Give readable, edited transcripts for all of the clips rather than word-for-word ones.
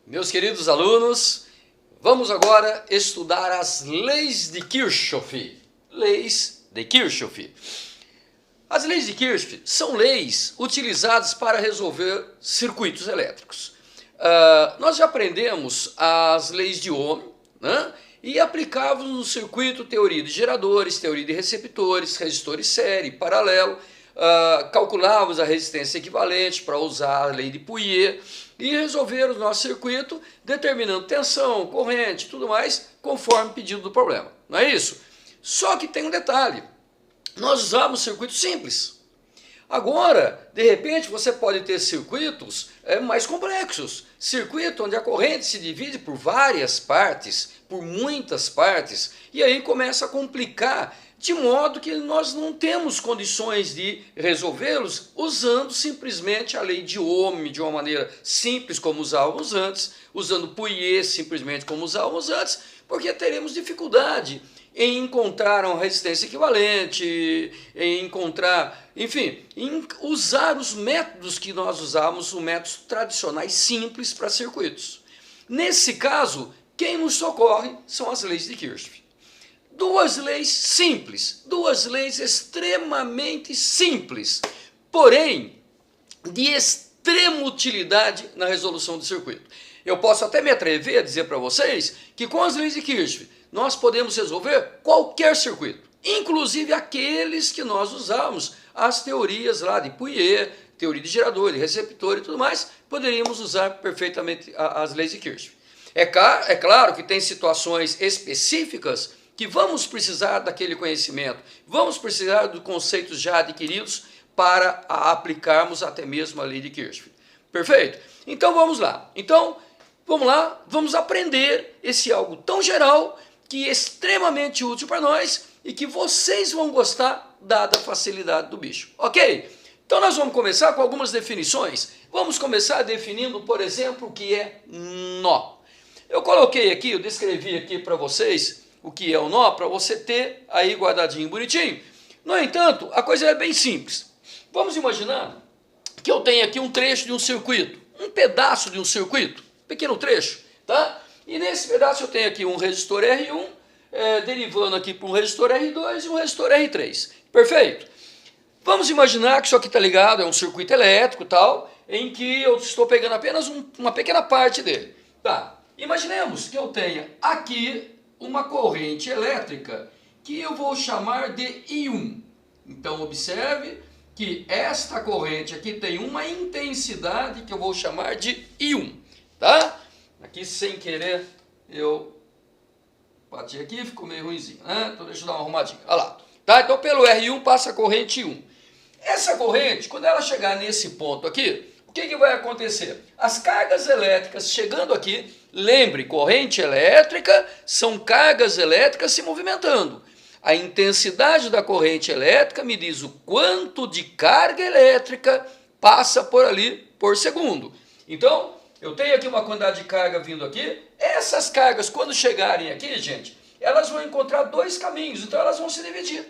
Meus queridos alunos, vamos agora estudar as leis de Kirchhoff. Leis de Kirchhoff. As leis de Kirchhoff são leis utilizadas para resolver circuitos elétricos. Nós já aprendemos as leis de Ohm, né? E aplicávamos no circuito teoria de geradores, teoria de receptores, resistores série, paralelo, calculávamos a resistência equivalente para usar a lei de Pouillet e resolver o nosso circuito determinando tensão, corrente, tudo mais, conforme pedido do problema. Não é isso? Só que tem um detalhe, nós usamos circuitos simples. Agora, de repente, você pode ter circuitos mais complexos. Circuito onde a corrente se divide por várias partes, por muitas partes, e aí começa a complicar, de modo que nós não temos condições de resolvê-los usando simplesmente a lei de Ohm de uma maneira simples como usávamos antes, usando Pouillet simplesmente como usávamos antes, porque teremos dificuldade em encontrar uma resistência equivalente, em encontrar, enfim, em usar os métodos que nós usamos, os métodos tradicionais simples para circuitos. Nesse caso, quem nos socorre são as leis de Kirchhoff. Duas leis simples, duas leis extremamente simples, porém de extrema utilidade na resolução do circuito. Eu posso até me atrever a dizer para vocês que com as leis de Kirchhoff nós podemos resolver qualquer circuito, inclusive aqueles que nós usamos, as teorias lá de Pouillet, teoria de gerador, de receptor e tudo mais, poderíamos usar perfeitamente as leis de Kirchhoff. É claro que tem situações específicas que vamos precisar daquele conhecimento, vamos precisar dos conceitos já adquiridos para aplicarmos até mesmo a lei de Kirchhoff. Perfeito? Então vamos lá. Vamos aprender esse algo tão geral que é extremamente útil para nós e que vocês vão gostar dada a facilidade do bicho. Ok? Então nós vamos começar com algumas definições. Vamos começar definindo, por exemplo, o que é nó. Eu coloquei aqui, eu descrevi aqui para vocês o que é o nó, para você ter aí guardadinho, bonitinho. No entanto, a coisa é bem simples. Vamos imaginar que eu tenho aqui um trecho de um circuito, um pedaço de um circuito, pequeno trecho, tá? E nesse pedaço eu tenho aqui um resistor R1, derivando aqui para um resistor R2 e um resistor R3. Perfeito? Vamos imaginar que isso aqui está ligado, é um circuito elétrico tal, em que eu estou pegando apenas uma pequena parte dele. Tá? Imaginemos que eu tenha aqui uma corrente elétrica que eu vou chamar de I1. Então observe que esta corrente aqui tem uma intensidade que eu vou chamar de I1. Tá? Aqui sem querer eu bati aqui, ficou meio ruimzinho, né? Então deixa eu dar uma arrumadinha. Olha lá. Tá? Então pelo R1 passa a corrente I1. Essa corrente, quando ela chegar nesse ponto aqui, o que vai acontecer? As cargas elétricas chegando aqui, lembre, corrente elétrica são cargas elétricas se movimentando. A intensidade da corrente elétrica me diz o quanto de carga elétrica passa por ali por segundo. Então, eu tenho aqui uma quantidade de carga vindo aqui. Essas cargas, quando chegarem aqui, gente, elas vão encontrar dois caminhos, então elas vão se dividir.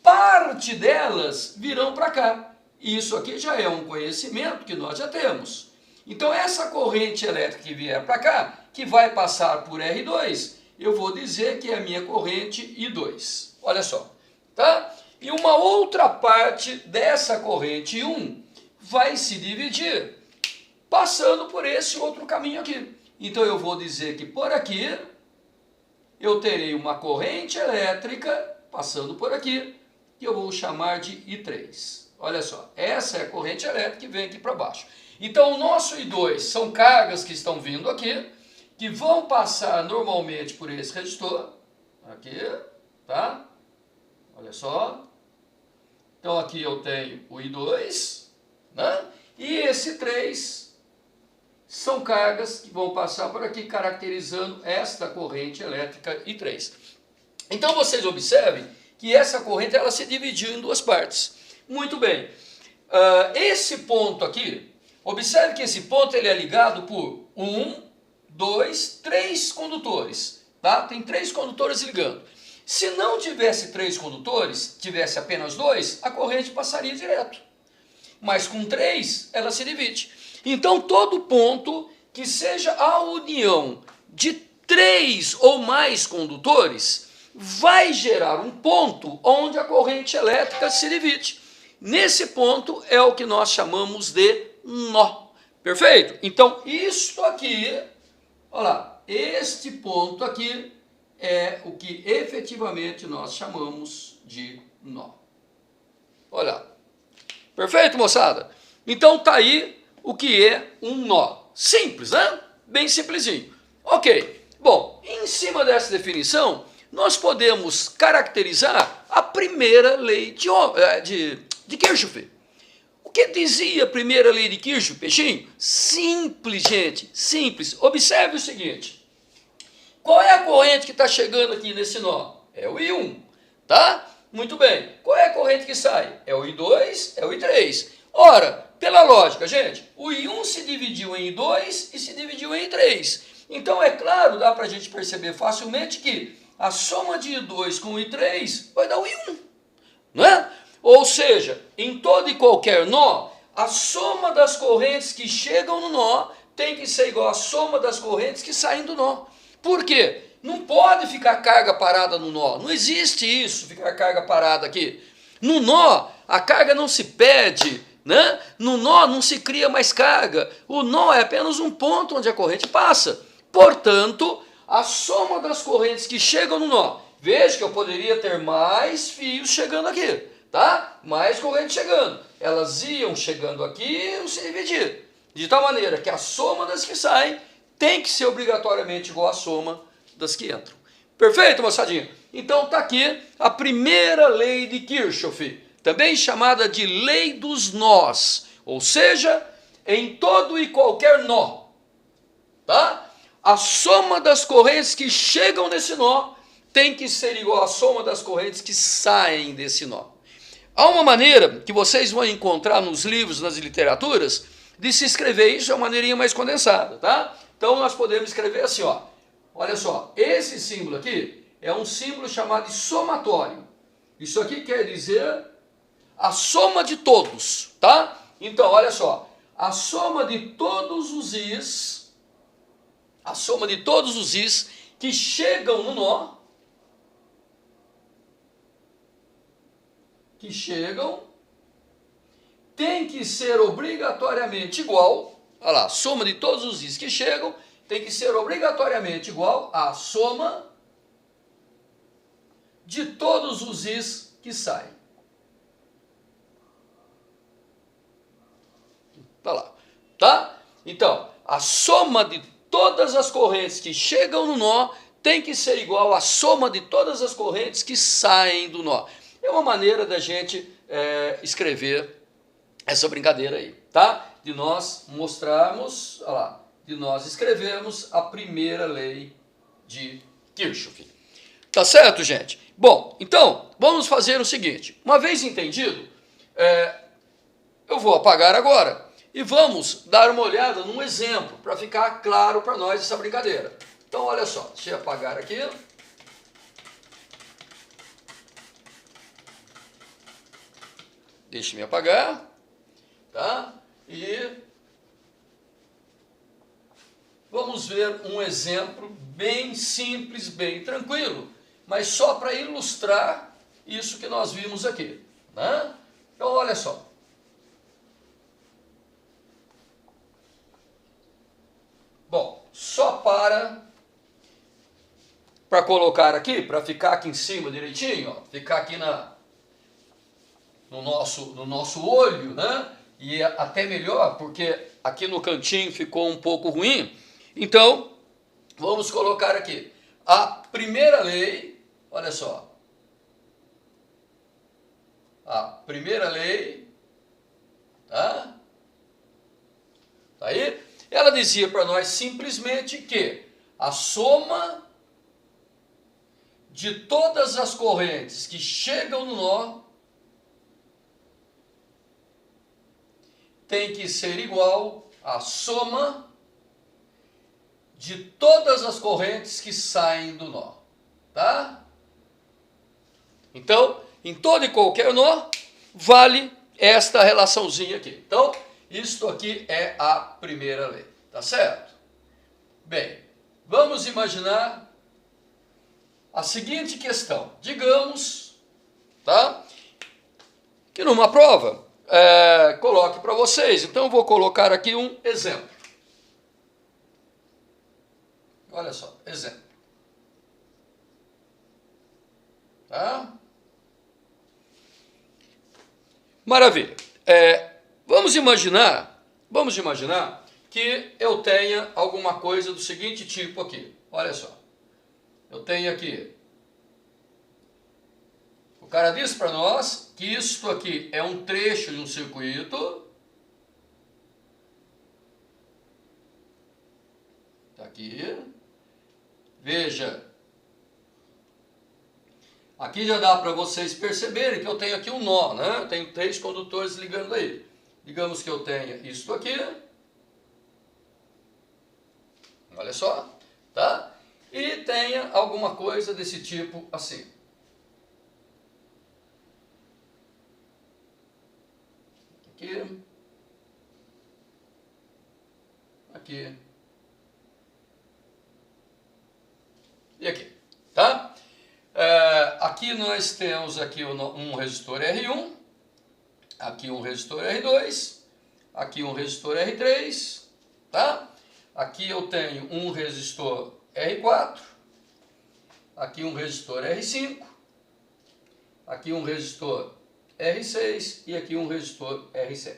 Parte delas virão para cá. Isso aqui já é um conhecimento que nós já temos. Então essa corrente elétrica que vier para cá, que vai passar por R2, eu vou dizer que é a minha corrente I2. Olha só, tá? E uma outra parte dessa corrente I1 vai se dividir passando por esse outro caminho aqui. Então eu vou dizer que por aqui eu terei uma corrente elétrica passando por aqui, que eu vou chamar de I3. Olha só, essa é a corrente elétrica que vem aqui para baixo. Então o nosso I2 são cargas que estão vindo aqui, que vão passar normalmente por esse resistor, aqui, tá? Olha só. Então aqui eu tenho o I2, né? E esse 3 são cargas que vão passar por aqui, caracterizando esta corrente elétrica I3. Então vocês observem que essa corrente ela se dividiu em duas partes. Muito bem. Esse ponto aqui, observe que esse ponto ele é ligado por 1, 2, 3 condutores. Tá? Tem 3 condutores ligando. Se não tivesse 3 condutores, tivesse apenas 2, a corrente passaria direto. Mas com 3, ela se divide. Então todo ponto que seja a união de 3 ou mais condutores, vai gerar um ponto onde a corrente elétrica se divide. Nesse ponto é o que nós chamamos de nó. Perfeito? Então, isto aqui, olha lá, este ponto aqui é o que efetivamente nós chamamos de nó. Olha lá. Perfeito, moçada? Então, tá aí o que é um nó. Simples, né? Bem simplesinho. Ok. Bom, em cima dessa definição, nós podemos caracterizar a primeira lei de Kirchhoff. O que dizia a primeira lei de Kirchhoff, peixinho? Simples, gente, simples. Observe o seguinte. Qual é a corrente que está chegando aqui nesse nó? É o I1, tá? Muito bem. Qual é a corrente que sai? É o I2, é o I3. Ora, pela lógica, gente, o I1 se dividiu em I2 e se dividiu em I3. Então, é claro, dá para a gente perceber facilmente que a soma de I2 com I3 vai dar o I1, não é? Ou seja, em todo e qualquer nó, a soma das correntes que chegam no nó tem que ser igual à soma das correntes que saem do nó. Por quê? Não pode ficar carga parada no nó. Não existe isso, ficar carga parada aqui. No nó, a carga não se perde, né? No nó não se cria mais carga. O nó é apenas um ponto onde a corrente passa. Portanto, a soma das correntes que chegam no nó. Veja que eu poderia ter mais fios chegando aqui, tá? Mais corrente chegando. Elas iam chegando aqui e iam se dividir. De tal maneira que a soma das que saem tem que ser obrigatoriamente igual à soma das que entram. Perfeito, moçadinha? Então está aqui a primeira lei de Kirchhoff, também chamada de lei dos nós, ou seja, em todo e qualquer nó, tá? A soma das correntes que chegam nesse nó tem que ser igual à soma das correntes que saem desse nó. Há uma maneira que vocês vão encontrar nos livros, nas literaturas, de se escrever isso de uma maneirinha mais condensada, tá? Então nós podemos escrever assim, ó. Olha só, esse símbolo aqui é um símbolo chamado de somatório. Isso aqui quer dizer a soma de todos, tá? Então, olha só, a soma de todos os i's, que chegam no nó, tem que ser obrigatoriamente igual, olha lá, a soma de todos os i's que chegam tem que ser obrigatoriamente igual à soma de todos os i's que saem. Tá lá, tá? Então, a soma de todas as correntes que chegam no nó tem que ser igual à soma de todas as correntes que saem do nó. É uma maneira da gente escrever essa brincadeira aí, tá? De nós mostrarmos, olha lá, de nós escrevermos a primeira lei de Kirchhoff. Tá certo, gente? Bom, então, vamos fazer o seguinte. Uma vez entendido, eu vou apagar agora e vamos dar uma olhada num exemplo para ficar claro para nós essa brincadeira. Então, olha só, deixa eu apagar aqui. Deixe-me apagar, tá? E vamos ver um exemplo bem simples, bem tranquilo, mas só para ilustrar isso que nós vimos aqui, né? Então, olha só. Bom, só para colocar aqui, para ficar aqui em cima direitinho, ó, ficar aqui no nosso olho, né? E até melhor, porque aqui no cantinho ficou um pouco ruim. Então, vamos colocar aqui a primeira lei, olha só. A primeira lei, tá? Tá aí? Ela dizia para nós simplesmente que a soma de todas as correntes que chegam no nó tem que ser igual à soma de todas as correntes que saem do nó, tá? Então, em todo e qualquer nó, vale esta relaçãozinha aqui. Então, isto aqui é a primeira lei, tá certo? Bem, vamos imaginar a seguinte questão. Digamos, tá, que numa prova, coloque para vocês. Então, eu vou colocar aqui um exemplo. Olha só, exemplo. Tá? Maravilha. Vamos imaginar que eu tenha alguma coisa do seguinte tipo aqui. Olha só. Eu tenho aqui. O cara disse para nós que isso aqui é um trecho de um circuito. Está aqui. Veja. Aqui já dá para vocês perceberem que eu tenho aqui um nó, né? Eu tenho 3 condutores ligando aí. Digamos que eu tenha isso aqui. Olha só, tá? E tenha alguma coisa desse tipo assim. Aqui. Aqui. E aqui, tá? Aqui nós temos aqui um resistor R1, aqui um resistor R2, aqui um resistor R3, tá? Aqui eu tenho um resistor R4, aqui um resistor R5, aqui um resistor R6 e aqui um resistor R7.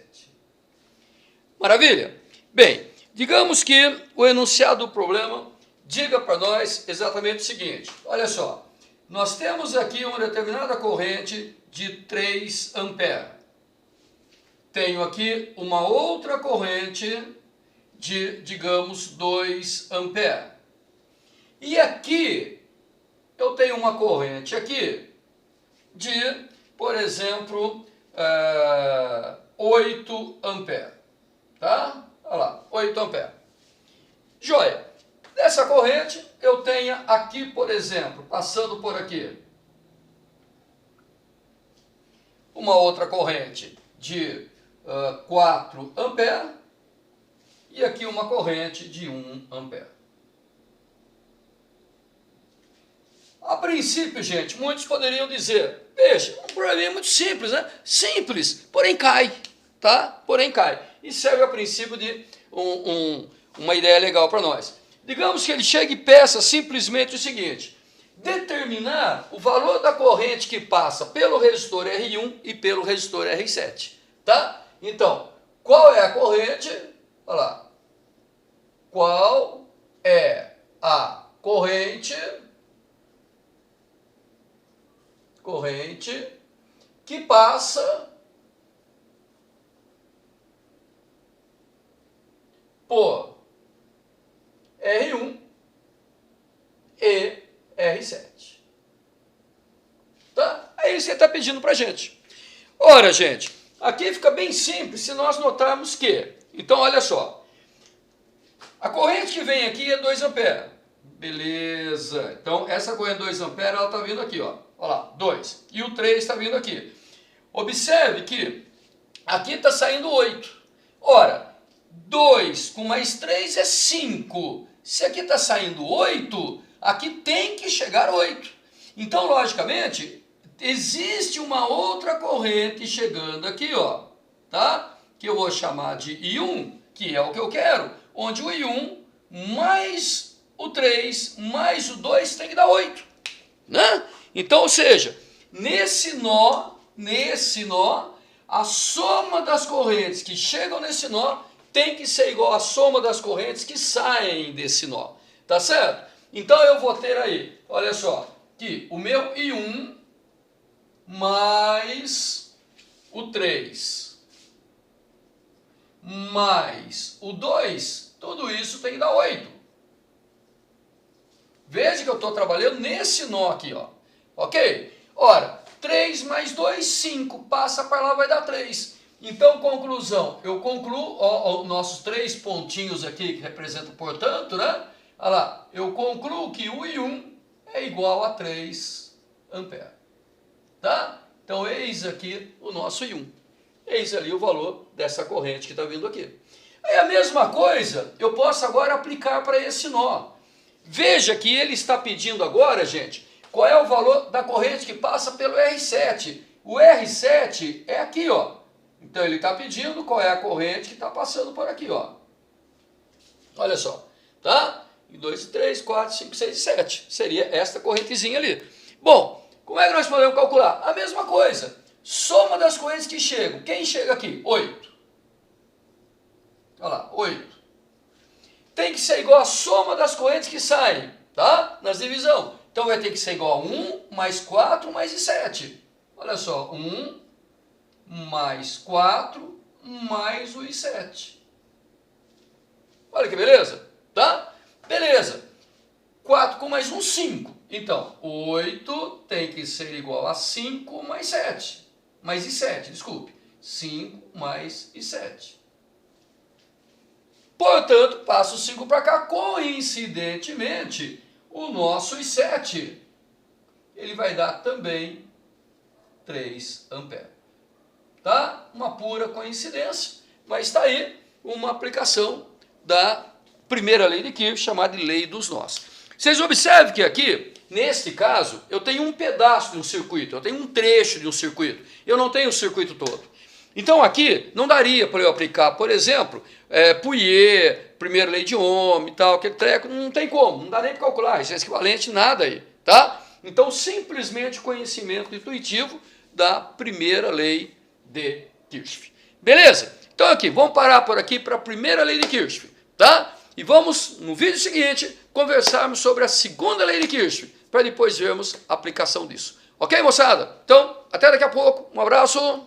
Maravilha? Bem, digamos que o enunciado do problema diga para nós exatamente o seguinte, olha só. Nós temos aqui uma determinada corrente de 3 amperes. Tenho aqui uma outra corrente de, digamos, 2 amperes. E aqui eu tenho uma corrente aqui de, por exemplo, 8 amperes. Tá? Olha lá, 8 amperes. Joia. Dessa corrente, eu tenho aqui, por exemplo, passando por aqui, uma outra corrente de 4 amperes e aqui uma corrente de 1 ampere. A princípio, gente, muitos poderiam dizer, veja, um problema muito simples, né? Simples, porém cai, tá? Porém cai. E serve a princípio de uma ideia legal para nós. Digamos que ele chega e peça simplesmente o seguinte, determinar o valor da corrente que passa pelo resistor R1 e pelo resistor R7, tá? Então, qual é a corrente? Olha lá. Qual é a corrente que passa por R1 e R7. Tá? É isso que ele está pedindo para a gente. Ora, gente, aqui fica bem simples se nós notarmos que... Então, olha só. A corrente que vem aqui é 2 amperes. Beleza. Então, essa corrente 2 amperes, ela está vindo aqui, ó. Olha lá, 2. E o 3 está vindo aqui. Observe que aqui está saindo 8. Ora, 2 com mais 3 é 5. Se aqui está saindo 8, aqui tem que chegar 8. Então, logicamente, existe uma outra corrente chegando aqui, ó, tá? Que eu vou chamar de I1, que é o que eu quero, onde o I1 mais o 3 mais o 2 tem que dar 8, né? Então, ou seja, nesse nó, a soma das correntes que chegam nesse nó tem que ser igual à soma das correntes que saem desse nó, tá certo? Então eu vou ter aí, olha só, que o meu I1 mais o 3 mais o 2, tudo isso tem que dar 8. Veja que eu estou trabalhando nesse nó aqui, ó, ok? Ora, 3 mais 2, 5, passa para lá, vai dar 3. Então, conclusão, eu concluo, ó, nossos 3 pontinhos aqui, que representam, portanto, né? Olha lá, eu concluo que o I1 é igual a 3 amperes. Tá? Então, eis aqui o nosso I1. Eis ali o valor dessa corrente que está vindo aqui. Aí a mesma coisa eu posso agora aplicar para esse nó. Veja que ele está pedindo agora, gente, qual é o valor da corrente que passa pelo R7. O R7 é aqui, ó. Então ele está pedindo qual é a corrente que está passando por aqui, ó. Olha só, tá? 1, 2, 3, 4, 5, 6, 7. Seria esta correntezinha ali. Bom, como é que nós podemos calcular? A mesma coisa. Soma das correntes que chegam. Quem chega aqui? 8. Olha lá, 8. Tem que ser igual a soma das correntes que saem, tá? Nas divisão. Então vai ter que ser igual a 1 mais 4 mais 7. Olha só, 1 mais 4 mais o i7. Olha que beleza, tá? Beleza. 4 com mais 1, 5. Então, 8 tem que ser igual a 5 mais 7. Mais i7, desculpe. 5 mais i7. Portanto, passo 5 para cá. Coincidentemente, o nosso i7, ele vai dar também 3 amperes. Tá? Uma pura coincidência, mas está aí uma aplicação da primeira lei de Kirchhoff, chamada de lei dos nós. Vocês observem que aqui, neste caso, eu tenho um pedaço de um circuito, eu tenho um trecho de um circuito, eu não tenho o circuito todo. Então aqui não daria para eu aplicar, por exemplo, Pouillet, primeira lei de Ohm e tal, aquele treco, não tem como, não dá nem para calcular, isso é equivalente nada aí, tá? Então simplesmente conhecimento intuitivo da primeira lei de Kirchhoff. Beleza? Então aqui, vamos parar por aqui para a primeira lei de Kirchhoff, tá? E vamos, no vídeo seguinte, conversarmos sobre a segunda lei de Kirchhoff, para depois vermos a aplicação disso. Ok, moçada? Então, até daqui a pouco. Um abraço.